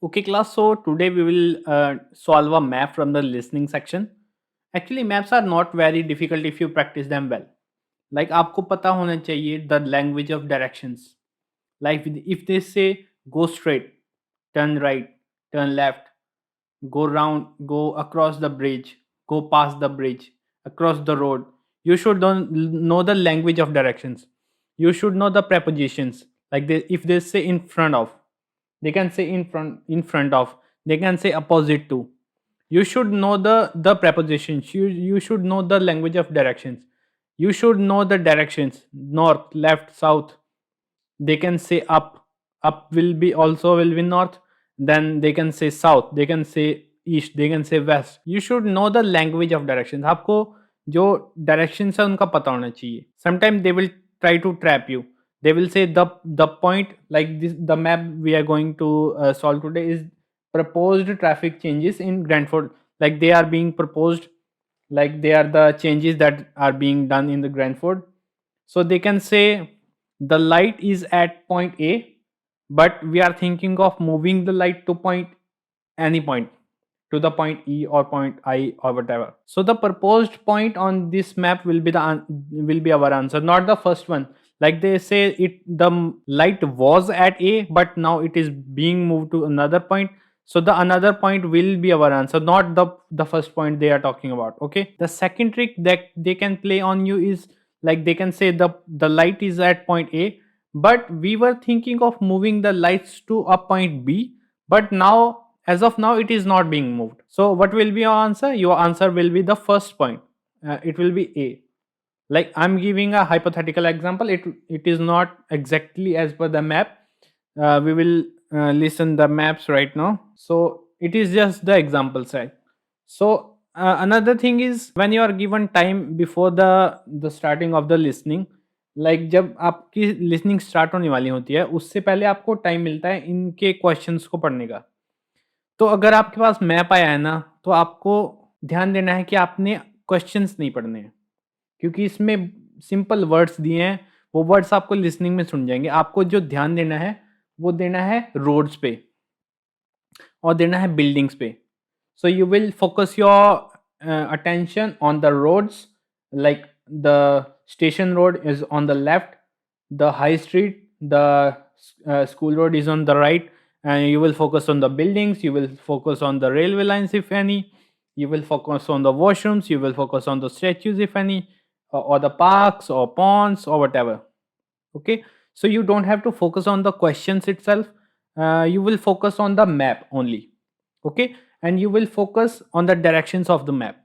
Okay, class. So today we will solve a map from the listening section. Actually, maps are not very difficult if you practice them well. Like आपको पता होना चाहिए the language of directions. Like if they say go straight, turn right, turn left, go round, go across the bridge, go past the bridge, across the road. You should know the language of directions. You should know the prepositions. Like if they say in front of, they can say in front of. They can say opposite to. You should know the prepositions. You should know the language of directions. You should know the directions north, left, south. They can say up will be also will be north, then they can say south, they can say east, they can say west. You should know the language of directions. आपको जो directions है उनका पता होना चाहिए. Sometimes they will try to trap you. They will say the point, like this, the map we are going to solve today is proposed traffic changes in Granford. Like they are being proposed, like they are the changes that are being done in the Granford. So they can say the light is at point A, but we are thinking of moving the light to point any point, to the point E or point I or whatever. So the proposed point on this map will be will be our answer, not the first one. Like they say it the light was at A, but now it is being moved to another point. So the another point will be our answer, not the first point they are talking about. Okay. The second trick that they can play on you is like they can say the light is at point A, but we were thinking of moving the lights to a point B, but now as of now it is not being moved. So what will be your answer? Your answer will be the first point. It will be A. Like I'm giving a hypothetical example. It is not exactly as per the map. We will listen the maps right now. So it is just the example side. So another thing is when you are given time before the starting of the listening, like जब आपकी listening start होने वाली होती है उससे पहले आपको time मिलता है इनके क्वेश्चंस को पढ़ने का. तो अगर आपके पास मैप आया है ना, तो आपको ध्यान देना है कि आपने क्वेश्चंस नहीं पढ़ने हैं, क्योंकि इसमें सिंपल वर्ड्स दिए हैं. वो वर्ड्स आपको लिसनिंग में सुन जाएंगे. आपको जो ध्यान देना है वो देना है रोड्स पे और देना है बिल्डिंग्स पे. So you will focus your attention on the roads. Like the station road is on the left, the high street, the school road is on the right, and you will focus on the buildings, you will focus on the railway lines if any, you will focus on the washrooms, you will focus on the statues if any, or the parks or ponds or whatever. Okay, so you don't have to focus on the questions itself. You will focus on the map only. Okay, and you will focus on the directions of the map.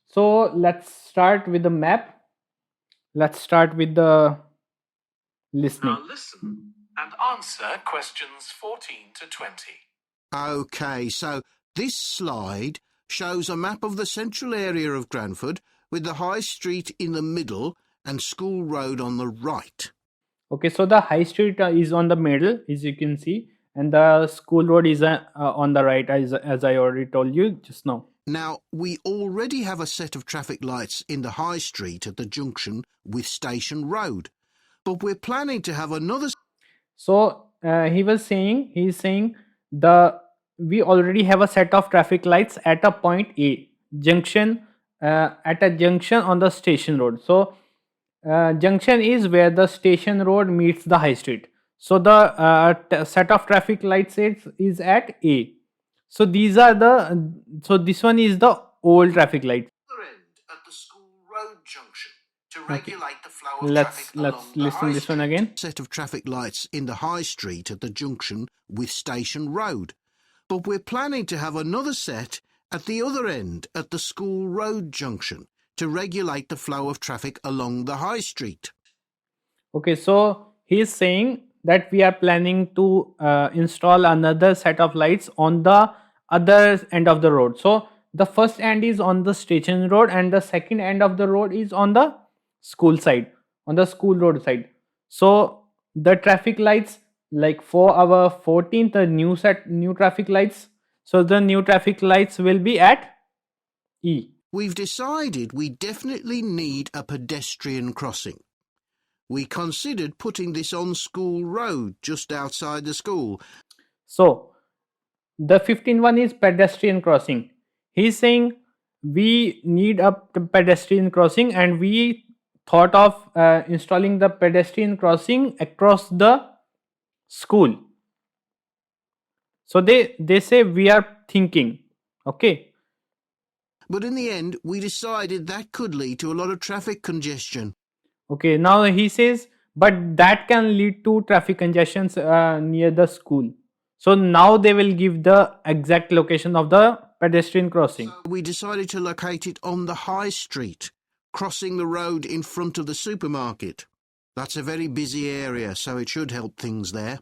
So let's start with the map. Let's start with the listening. Now listen and answer questions 14 to 20. Okay, so this slide shows a map of the central area of Granford with the high street in the middle and School Road on the right. Okay, so the high street is on the middle, as you can see, and the school road is on the right, as I already told you just now. Now, we already have a set of traffic lights in the high street at the junction with Station Road, but we're planning to have another... So he's saying we already have a set of traffic lights at a point A junction, at a junction on the station road. So junction is where the station road meets the high street. So the set of traffic lights is at A. So these are so this one is the old traffic light. Other end at the School Road junction to regulate the flow of Let's traffic along the listen high this one street. again. Set of traffic lights in the high street at the junction with Station Road, but we're planning to have another set at the other end at the School Road junction to regulate the flow of traffic along the high street. Okay, so he's saying that we are planning to install another set of lights on the other end of the road. So the first end is on the station road and the second end of the road is on the school side, on the school road side. So the traffic lights, like for our 14th, the new traffic lights, so the new traffic lights will be at E. We've decided we definitely need a pedestrian crossing. We considered putting this on School Road, just outside the school. So the 15th one is pedestrian crossing. He's saying we need a pedestrian crossing, and we thought of installing the pedestrian crossing across the school. So they say we are thinking, okay. But in the end, we decided that could lead to a lot of traffic congestion. Okay, now he says, but that can lead to traffic congestions near the school. So now they will give the exact location of the pedestrian crossing. So we decided to locate it on the high street, crossing the road in front of the supermarket. That's a very busy area, so it should help things there.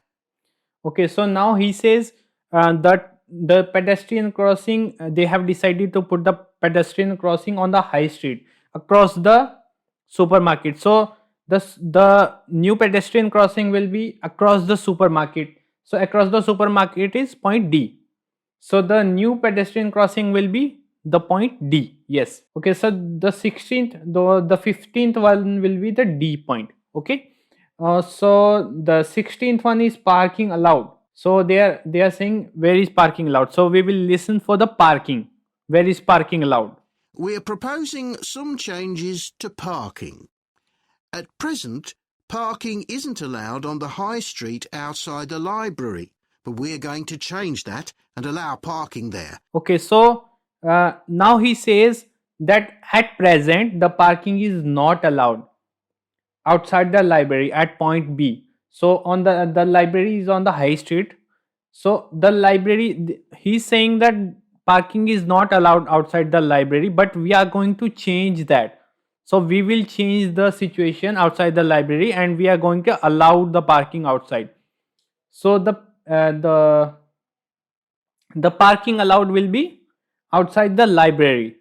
Okay, so now he says that the pedestrian crossing, they have decided to put the pedestrian crossing on the high street across the supermarket. So the new pedestrian crossing will be across the supermarket. So across the supermarket is point D. So the new pedestrian crossing will be the point D. Yes. Okay. So the 16th, the 15th one will be the D point. Okay. So the 16th one is parking allowed. So they are saying where is parking allowed. So we will listen for the parking. Where is parking allowed? We are proposing some changes to parking. At present, parking isn't allowed on the high street outside the library, but we're going to change that and allow parking there. Okay, so now he says that at present the parking is not allowed outside the library at point B. So on the library is on the high street. So the library, he's saying that parking is not allowed outside the library, but we are going to change that. So we will change the situation outside the library, and we are going to allow the parking outside. So the parking allowed will be outside the library.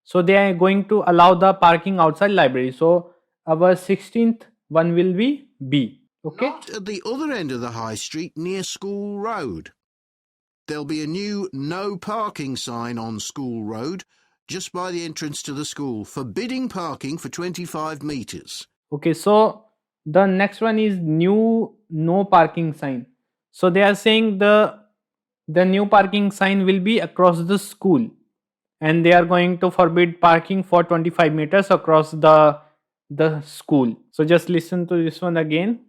So they are going to allow the parking outside library. So our 16th one will be B. Okay. Not at the other end of the high street near School Road. There'll be a new no parking sign on School Road just by the entrance to the school, forbidding parking for 25 metres. Okay, so the next one is new no parking sign. So they are saying the new parking sign will be across the school, and they are going to forbid parking for 25 meters across the school. So just listen to this one again.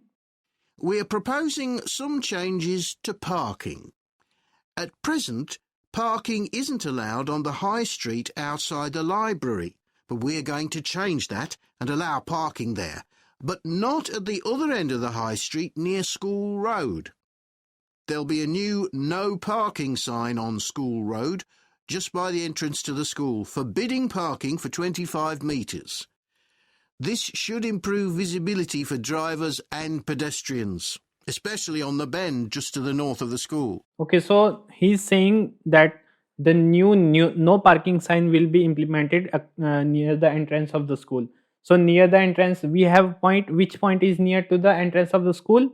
We're proposing some changes to parking. At present, parking isn't allowed on the high street outside the library, but we're going to change that and allow parking there, but not at the other end of the high street near School Road. There'll be a new no parking sign on School Road just by the entrance to the school, forbidding parking for 25 metres. This should improve visibility for drivers and pedestrians, especially on the bend just to the north of the school. Okay, so he's saying that the new no parking sign will be implemented near the entrance of the school. So near the entrance, we have point. Which point is near to the entrance of the school?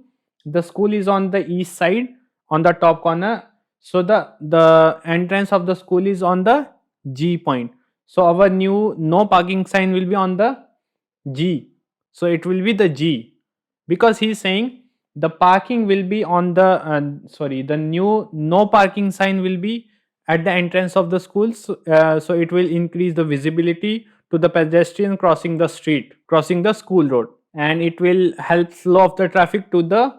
The school is on the east side, on the top corner. So the entrance of the school is on the G point. So our new no parking sign will be on the G. So it will be the G, because he's saying the parking will be on the the new no parking sign will be at the entrance of the school. So it will increase the visibility to the pedestrian crossing the street, crossing the school road, and it will help flow of the traffic to the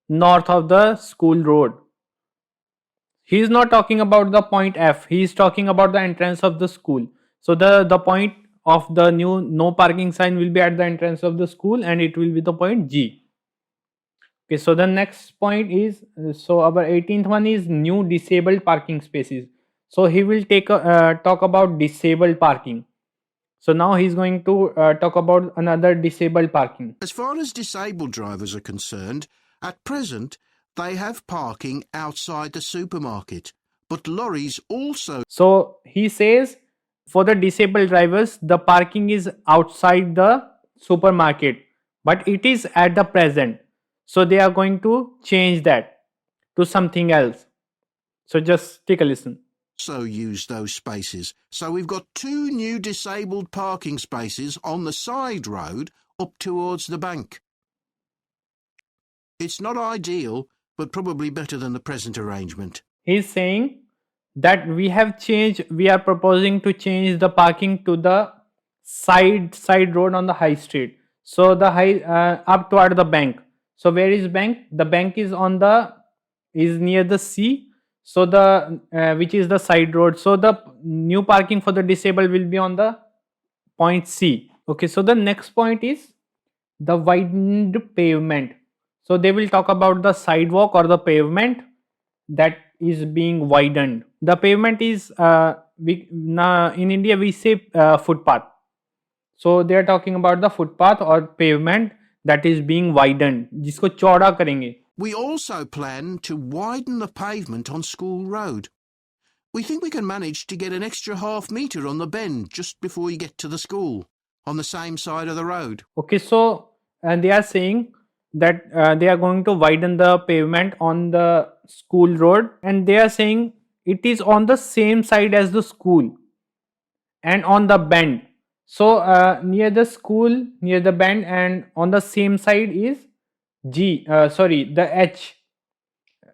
north of the school road. He is not talking about the point F. He is talking about the entrance of the school. So the point of the new no parking sign will be at the entrance of the school, and it will be the point G. Okay, so the next point is, so our 18th one is new disabled parking spaces. So he will talk about disabled parking. So now he's going to talk about another disabled parking. As far as disabled drivers are concerned, at present they have parking outside the supermarket, but lorries also. So he says for the disabled drivers, the parking is outside the supermarket, but it is at the present. So they are going to change that to something else. So just take a listen. So use those spaces. So we've got 2 new disabled parking spaces on the side road up towards the bank. It's not ideal, but probably better than the present arrangement. he is saying that we are proposing to change the parking to the side road on the high street. So the high up toward the bank. So where is bank? The bank is is near the sea. So the which is the side road. So the new parking for the disabled will be on the point C. Okay, so the next point is the widened pavement. So they will talk about the sidewalk or the pavement that is being widened. The pavement is in India we say footpath. So they are talking about the footpath or pavement that is being widened, जिसको चौड़ा करेंगे. We also plan to widen the pavement on School Road. We think we can manage to get an extra half metre on the bend just before you get to the school, on the same side of the road. Okay, so they are saying that they are going to widen the pavement on the school road, and they are saying it is on the same side as the school and on the bend. So near the school, near the bend, and on the same side is the H,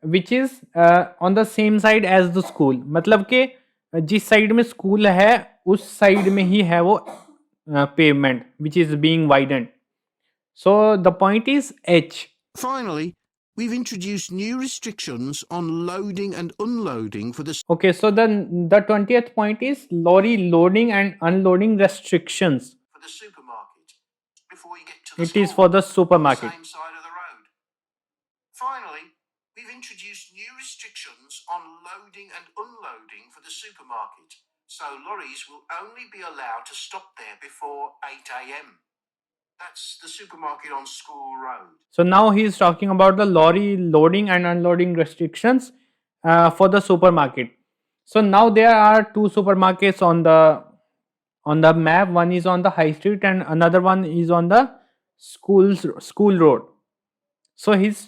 which is on the same side as the school. मतलब कि जिस side में school है उस side में ही है वो pavement which is being widened. So the point is H. Finally, we've introduced new restrictions on loading and unloading for the... Okay, so the 20th point is lorry loading and unloading restrictions. For the supermarket, before you get to the It school, is for the on the supermarket. same side of the road. Finally, we've introduced new restrictions on loading and unloading for the supermarket, so lorries will only be allowed to stop there before 8 a.m. That's the supermarket on School Road. So now he is talking about the lorry loading and unloading restrictions for the supermarket. So now there are two supermarkets on the map. One is on the high street and another one is on the school road. So he's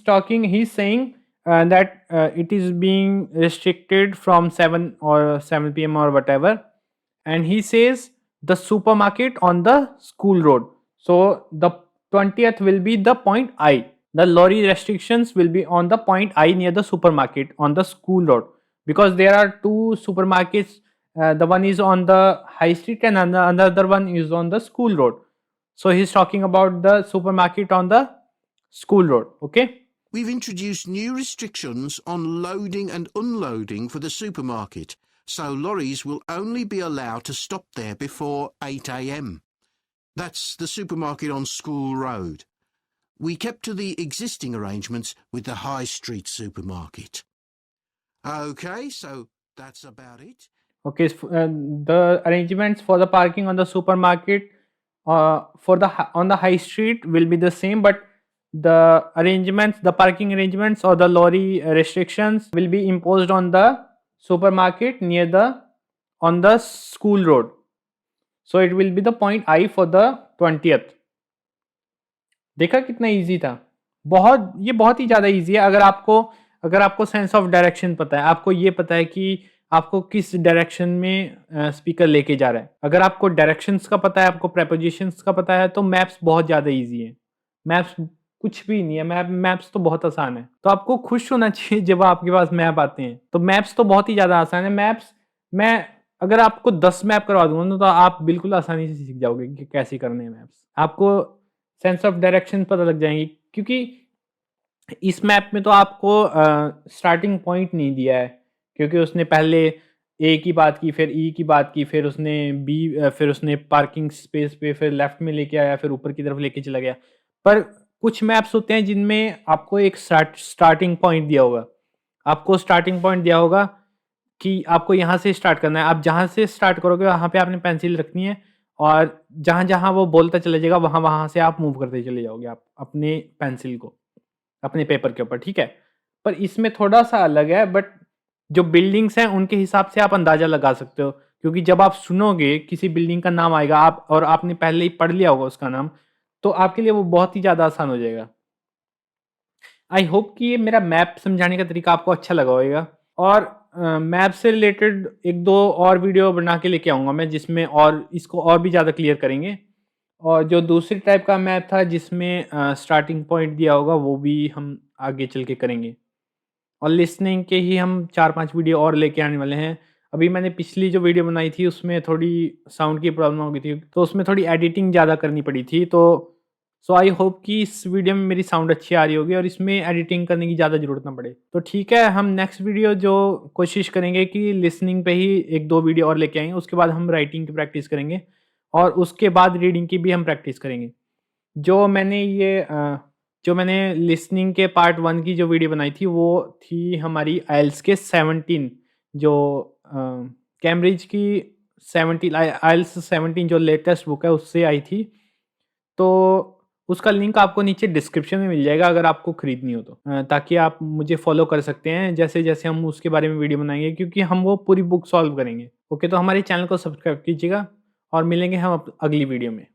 saying that it is being restricted from 7 p.m. or whatever, and he says the supermarket on the school road. So the 20th will be the point I. The lorry restrictions will be on the point I near the supermarket on the school road, because there are two supermarkets. The one is on the high street and another one is on the school road. So he's talking about the supermarket on the school road. Okay. We've introduced new restrictions on loading and unloading for the supermarket, so lorries will only be allowed to stop there before 8 a.m. That's the supermarket on School Road. We kept to the existing arrangements with the High Street supermarket. Okay, so that's about it. Okay, the arrangements for the parking on the supermarket on the high street will be the same, but the parking arrangements or the lorry restrictions will be imposed on the supermarket on the school road. So it will be the point I for the 20th. देखा कितना easy था. ये बहुत ही ज़्यादा easy है. अगर आपको sense of direction पता है, आपको ये पता है कि आपको किस डायरेक्शन में स्पीकर लेके जा रहा है. अगर आपको डायरेक्शंस का पता है, आपको प्रेपोजिशंस का पता है, तो मैप्स बहुत ज़्यादा इजी है. मैप्स कुछ भी नहीं है. मैप्स तो बहुत आसान है. तो आपको खुश होना चाहिए जब आपके पास मैप आते हैं. तो मैप्स तो बहुत ही ज़्यादा आसान है. मैप्स मैं अगर आपको 10 मैप करवा दूंगा तो आप बिल्कुल आसानी से सीख जाओगे कि कैसे करने हैं मैप्स. आपको सेंस ऑफ डायरेक्शन पता लग जाएंगी, क्योंकि इस मैप में तो आपको स्टार्टिंग पॉइंट नहीं दिया है, क्योंकि उसने पहले ए की बात की, फिर ई की बात की, फिर उसने पार्किंग स्पेस पे फिर लेफ्ट में लेके आया, फिर ऊपर की तरफ लेके चला गया. पर कुछ मैप्स होते हैं जिनमें आपको एक स्टार्टिंग पॉइंट दिया होगा. आपको स्टार्टिंग पॉइंट दिया होगा कि आपको यहाँ से स्टार्ट करना है. आप जहाँ से स्टार्ट करोगे वहाँ पे आपने पेंसिल रखनी है, और जहाँ जहाँ वो बोलता चला जाएगा वहाँ से आप मूव करते चले जाओगे आप अपने पेंसिल को अपने पेपर के ऊपर. ठीक है. पर इसमें थोड़ा सा अलग है, बट जो बिल्डिंग्स हैं उनके हिसाब से आप अंदाज़ा लगा सकते हो, क्योंकि जब आप सुनोगे किसी बिल्डिंग का नाम आएगा और आपने पहले ही पढ़ लिया होगा उसका नाम, तो आपके लिए वो बहुत ही ज़्यादा आसान हो जाएगा. आई होप कि ये मेरा मैप समझाने का तरीका आपको अच्छा लगा होगा, और मैप से रिलेटेड 1-2 और वीडियो बना के लेके आऊँगा मैं, जिसमें और इसको और भी ज़्यादा क्लियर करेंगे. और जो दूसरी टाइप का मैप था जिसमें स्टार्टिंग पॉइंट दिया होगा, वो भी हम आगे चल के करेंगे. और लिसनिंग के ही हम 4-5 वीडियो और लेके आने वाले हैं। अभी मैंने पिछली जो वीडियो बनाई थी उसमें थोड़ी साउंड की प्रॉब्लम हो गई थी, तो उसमें थोड़ी एडिटिंग ज़्यादा करनी पड़ी थी। तो सो आई होप कि इस वीडियो में मेरी साउंड अच्छी आ रही होगी और इसमें एडिटिंग करने की ज़्यादा ज़रूरत ना पड़े। तो ठीक है, हम नेक्स्ट वीडियो जो कोशिश करेंगे कि लिसनिंग पे ही 1-2 वीडियो और लेके आएँगे, उसके बाद हम राइटिंग की प्रैक्टिस करेंगे और उसके बाद रीडिंग की भी हम प्रैक्टिस करेंगे। जो मैंने ये जो मैंने लिसनिंग के पार्ट 1 की जो वीडियो बनाई थी, वो थी हमारी आइल्स के 17 जो अ, कैम्ब्रिज की 17 आइल्स 17 जो लेटेस्ट बुक है उससे आई थी। तो उसका लिंक आपको नीचे डिस्क्रिप्शन में मिल जाएगा अगर आपको खरीदनी हो तो। ताकि आप मुझे फ़ॉलो कर सकते हैं जैसे-जैसे हम उसके बारे में वीडियो बनाएँगे क्योंकि हम वो पूरी बुक सॉल्व करेंगे। ओके, तो हमारे चैनल को सब्सक्राइब कीजिएगा और मिलेंगे हम अगली वीडियो में।